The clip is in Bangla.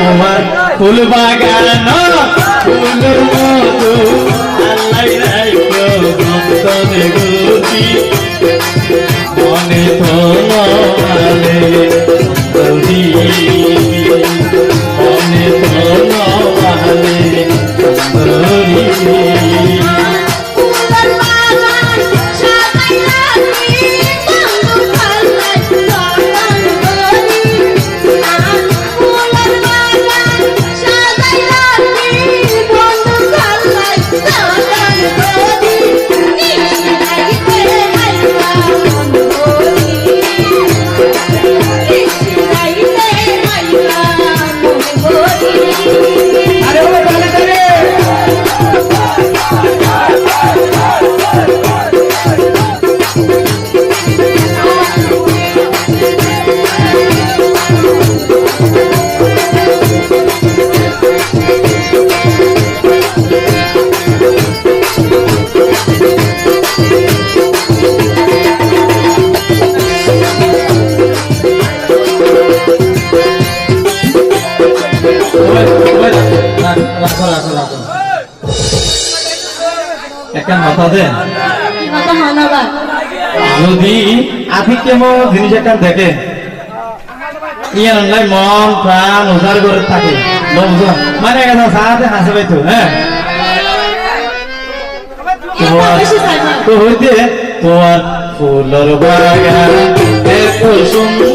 তোমার ফুল বাগান ফুলের মতো আল্লাহ রাখো বন্ধনে গতি মনে ধনবালে গতি মনে ধনবালে গতি যদি আপনি কেমন জিনিস একটা দেখে ইয়ার মন প্রাণ উজাড় করে থাকে মানে সাহায্যে হাসে পাইতো হ্যাঁ তো হইতে তোমার ফুলের বাগান এত সুন্দর